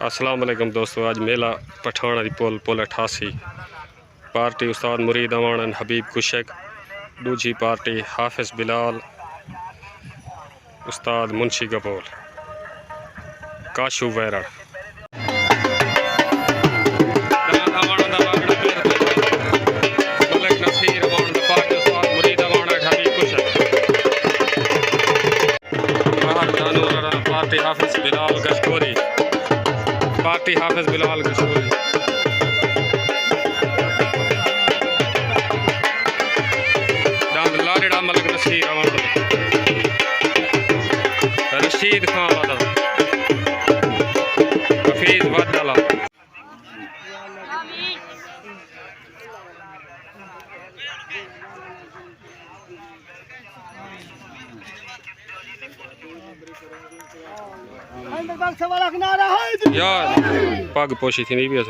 अस्सलाम वालेकुम दोस्तों। आज मेला पठाना दी पुल 88 पार्टी उस्ताद मुरीद अवान हबीब कुशक, दूजी पार्टी हाफिज़ बिलाल उस्ताद मुंशी गपोल काशू वैरड़। पार्टी हाफिज़ बिलाल गशकोरी, पार्टी हाफिज़ बिलाल गशकोरी। लारेड़ा मलिक नसीर रशीद खान वाला हफीज़ वाला। यार पग पोशी थी नहीं भी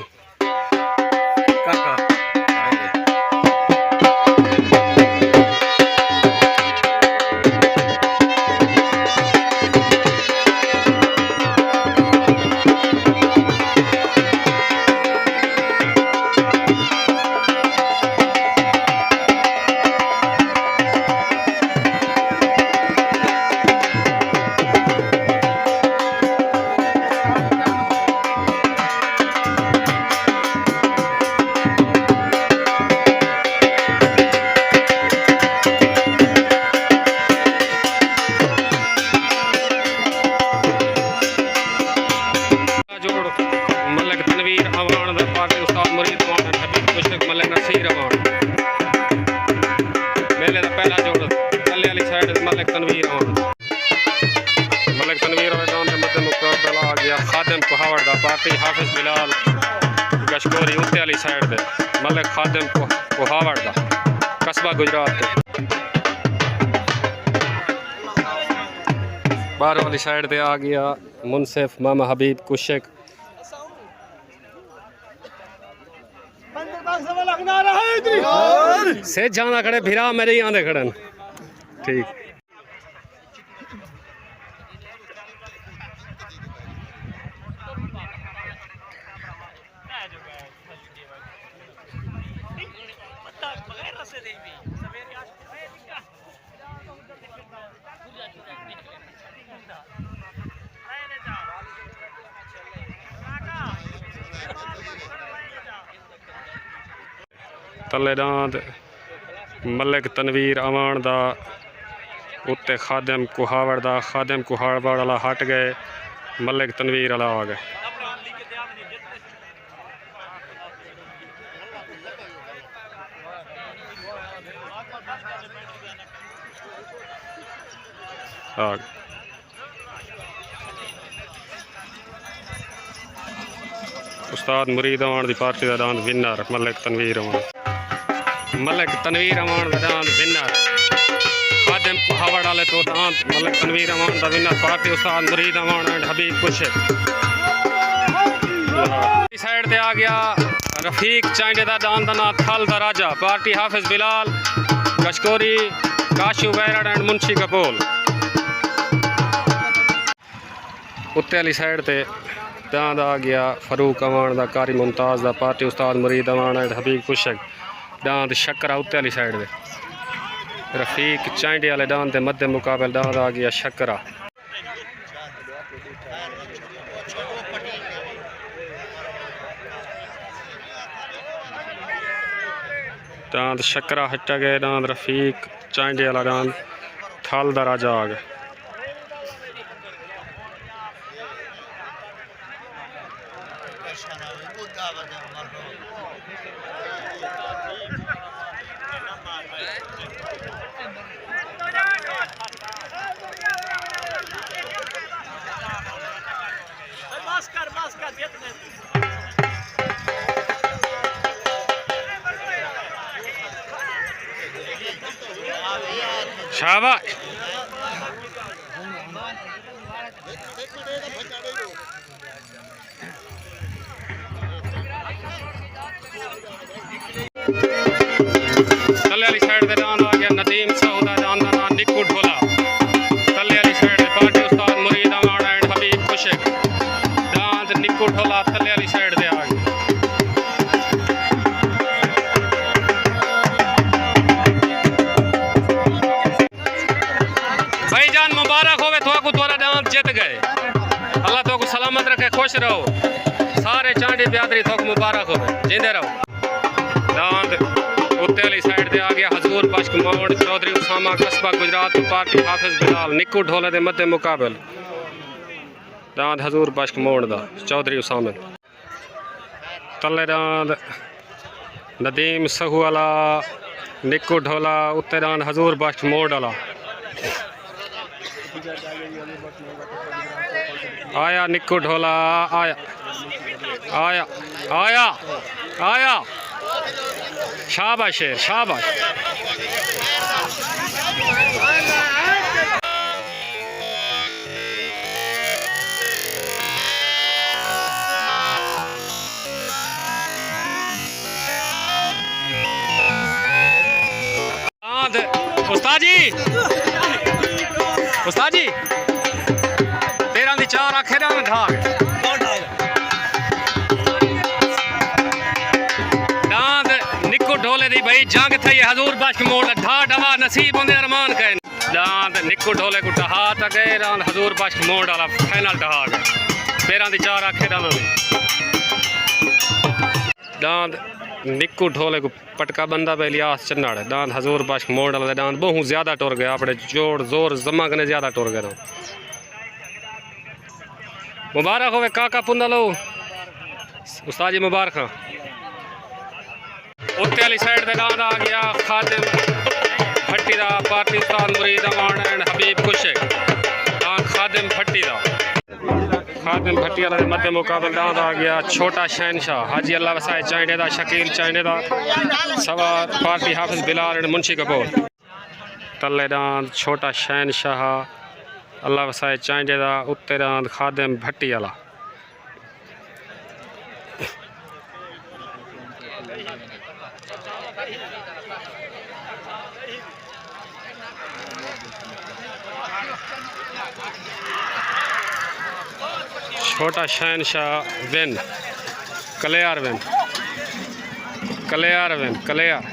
पार्टी हाफिज़ बिलाल गशकोरी उत्ते वाली साइड दे मलिक खादिम कोहावड़ दा कस्बा गुजरात। बाहर वाली साइड दे आ गया मुनसिफ मामा हबीब कुशक। से जाना खड़े फिरा मेरे ही आंदे खड़न ठीक। तले दांद मलिक तनवीर अवान दा उत्ते खादिम कुहावड़ दा, खादिम कुहावड़ वाला हट गए, मलिक तनवीर वाला आ गए। उस्ताद मुरीद अवान दी पार्टी का दांद विनर मलिक तनवीर अवान, मलिक तनवीर अवान का दांद विनर खादिम कुहावड़ वाले तो दांद मलिक तनवीर अवान का विनर पार्टी उस्ताद मुरीद अवान एंड हबीब कुशक। साइड ते आ गया रफीक चांडे का दांद ना थल दा राजा पार्टी हाफिज़ बिलाल गशकोरी काशू वैरड़ एंड मुंशी गपोल। उत्ते वाली साइड ते दांद आ गया फरूक अवान दा कारी मुमताज़ दा पार्टी उस्ताद मुरीद अवान एंड हबीब कुशक दांद शक्करा उत्ते वाली साइड दे रफीक चांडे वाले दांद दे मध्य मुकाबले दांद आ गया शक्करा। दांद शक्करा हटा गए, दांद रफीक चांडे वाला दांद थल दा राजा आ गया। शाबाश तले वाली साइड पे दान आ गया नदीम सऊदा दान ना निक्कू ढोला। तले वाली साइड पे पार्टी उस्ताद मुरीद अवान एंड हबीब कुशक दान निक्कू निक्कू ढोला तले वाली साइड दे आ गए। भाईजान मुबारक होवे थोड़ा थोड़ा डांस जीत गए। अल्लाह तो सलामत रखे, खुश रहो। सारे चांडी ब्यादरी थोक मुबारक होवे, जिंदे रहो। डांस उत्ते वाली साइड दे आ गया हजूर बख्श मोड़ चौधरी उसामा कस्बा गुजरात पार्टी हाफिज बिलाल निक्कू ढोले दे मध्य मुकाबल डांस हजूर बख्श मोड़ दा चौधरी उसामा तले डांस नदीम सहू वाला निक्कू ढोला उत्ते डांस हजूर बख्श मोड़ वाला आया निक्कू ढोला आया आया आया आया शाबाश शेर शाबाश। उस्ताद जी 13 दी 4 आखेरा में था निक्कू ढोले दी भाई जंग थई हजूर बख्श मोड़ ढा ढवा नसीब होंदे अरमान कहे डांद निक्कू ढोले को ढहा तक गए रांद हजूर बख्श मोड़ वाला फाइनल ढहा गए 13 दी 4 आखेरा में डांद निक्कू ढोले को पटका बंदा पे इलियास चन्नाड़ डांद हजूर बख्श मोड़ वाला डांद बहुत ज्यादा टुर गया अपने जोड़ जोर जमा करने ज्यादा टुर गया। मुबारक होवे काका पुंदा लो उस्ताद जी मुबारक। उत्ते वाली साइड दे डांद आ गया खादिम भट्टी दा पार्टी उस्ताद मुरीद अमान एंड हबीब खुशे डांद खादिम भट्टी दा खादिम भट्टी वाले मध्य मुकाबल डांद आ गया छोटा शहनशाह हाजी अल्लाह वसाए चाइने दा शकील चाइने दा सवार party Hafiz Bilal and Munshi Kapoor तले डांद छोटा शहनशाह अल्लाह वसाए चाइने दा उत्ते डांद खादिम भट्टी वाला छोटा शहनशाह विन कलेयार विन कलेयार विन कलेयार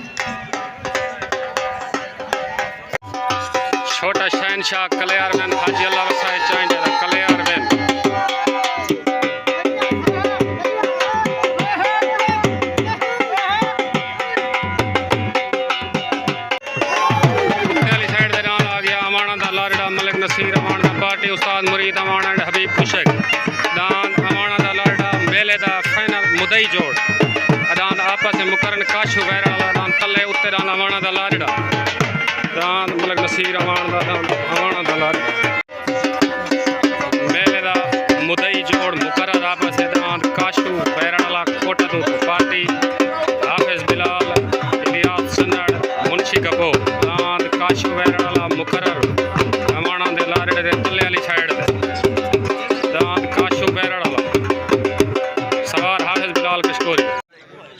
छोटा शहनशाह कलेयार विन हाजी अल्लाह वसाए चाइने दा कलेयार विन साइड दे नाल आ गया अमाना दा लारड़ा मलिक नसीर अमाना पार्टी उस्ताद मुरीद अमाना एंड हबीब खुशक दान अमाना दा लारड़ा मेले दा फाइनल मुदई जोड़ अदान आपस में मुकरन काशू वैरा वाला दान तले उत्ते दान अमाना दा लारड़ा दान मलिक नसीर अमाना दा लारड़ा मेले दा मुदई जोड़ मुकरर आपस में दान काशू वैरा वाला कोटा तो पार्टी हाफिज बिलाल इलियास चन्नाड़ मुंशी कपूर दान काशू वैरा वाला मुकरर अमाना दे लारड़े दे तले वाली साइड दे सवार हाफिज बिलाल कशकोरी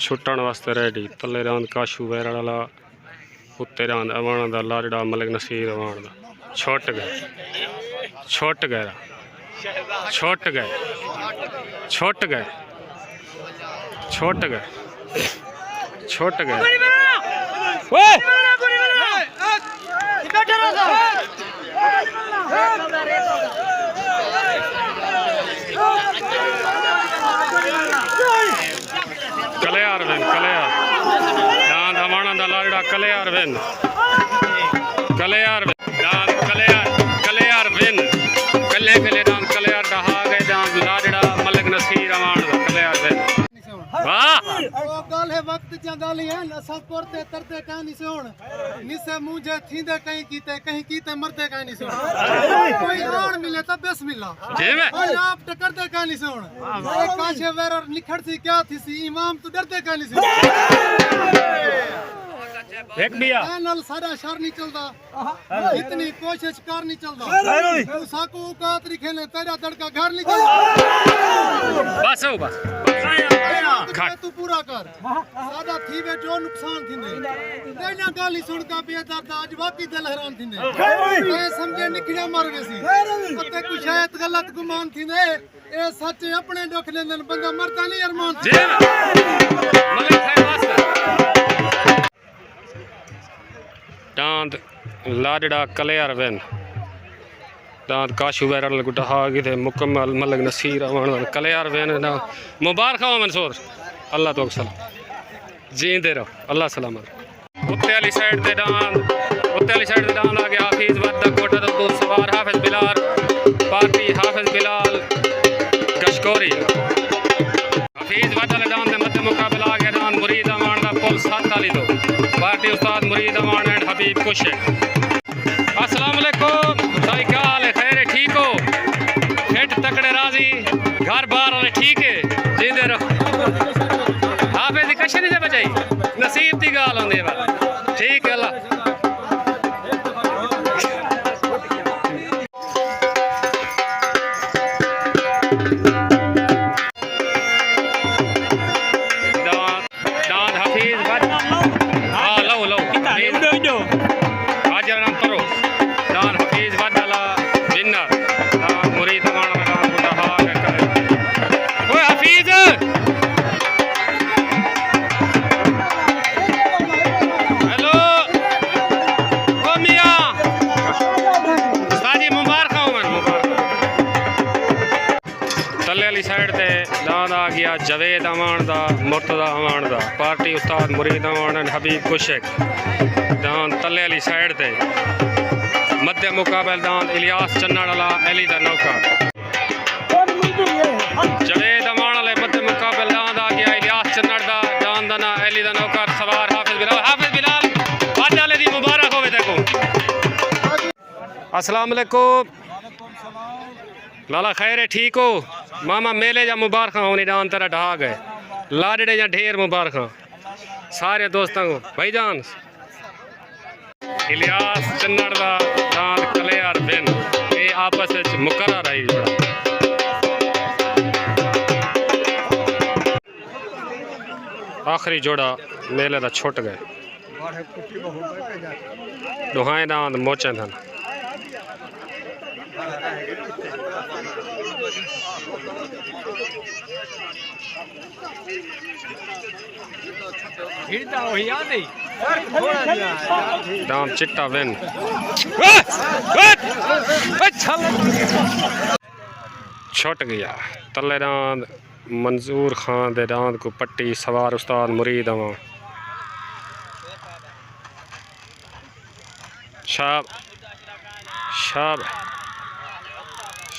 छुट्टन वास्ते रेडी तले रांद काशू वैरा वाला उत्ते रांद अवाना दा लारड़ा मलिक नसीर अवान दा छुट गए छुट गए छुट गए छुट गए छुट गए छुट गए कलेयार विन कलेयार डांद अवाना दा लारड़ा कलेयार विन कलेयार डांद कलेयार कलेयार विन कले कले डांद कलेयार ढहा गए डांद लारड़ा मलिक नसीर अवान दा कलेयार विन वाह ओ गल है वक्त जंगाली है नसल करते तरते कहानी से होण निसे मुझे थींदे कहीं कीते मरते कहानी से होण कोई राण मिले तब बिस्मिल्लाह जी में कोई आप टकरते कहानी से होण एक काशे वेरर निखड़ सी क्या थी सी इमाम तो डरते कहानी से एक बिया नल सारा शहर नहीं चलदा इतनी कोशिश कर नहीं चलदा तू साको औकात रिखे ने तेरा दड़का घर नहीं चलदा बस हो बस खा तू पूरा कर सादा थी वे जो नुकसान थिंदे तेना गाली सुन का बेदर्द आज बाकी दिल हैरान थिंदे ए समझे निकड़ा मर गसी ते कुछ शायद गलत गुमान थिंदे ए सच अपने दुख लेंदन बंदा मरता नहीं अरमान जी मलिक खैर वास्ते दांत लाडड़ा कलेयर वेन दांत काशू वैरल गुटा हागी थे मुकम्मल मलक नसीर अमान कलेयर वेन ना मुबारक हो मंसूर अल्लाह तो सलाम जींदे रहो अल्लाह सलामत उत्ते वाली साइड ते दांत आ गया हाफिज वद्दा कोटा दो सवार हाफिज बिलाल पार्टी हाफिज बिलाल गशकोरी हाफिज वद्दा दांत दे मध्य मुकाबला आ गया दांत मुरीद अमान दा पुल 7 वाली तो पार्टी उस्ताद मुरीद अमान एंड हबीब कुशे अस्सलाम वालेकुम भाई क्या हाल है खैर है ठीक हो फिट तकड़े राजी घर बार वाले ठीक है जींदे रहो हाफिज दी कशे नहीं से बचाई नसीब दी गाल होंदी है ठीक है अल्लाह साइड ते दांद आ गया जवेद अमान दा मुर्तदा अमान दा पार्टी उस्ताद मुरीद अमान एंड हबीब कुशेक दांद तले वाली साइड ते मध्य मुकाबल दांद इलियास चन्नाड़ला एली दा नौका जवेद अमान वाले मध्य मुकाबल दांद आ गया इलियास चन्नाड़ दा दांद ना एली दा नौका सवार हाफिज बिलाल आज वाले दी मुबारक होवे देखो अस्सलाम वालेकुम लाला खैर है ठीक हो मामा मेले जा मुबारक होने दान तेरा ढहा गए लाडड़े जा ढेर मुबारक सारे दोस्तों को भाईजान इलियास चन्नड़ दा दांत कलेयार बिन ये आपस में मुकर्रर रही बड़ा आखिरी जोड़ा मेले दा छुट गए दुहाए दांत मोचे थन दाम चिट्टा वेन छुट गया तले दांत मंजूर खान दे दांत को पट्टी सवार उस्ताद मुरीद अवा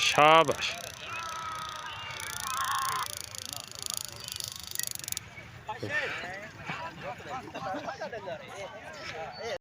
शाबाश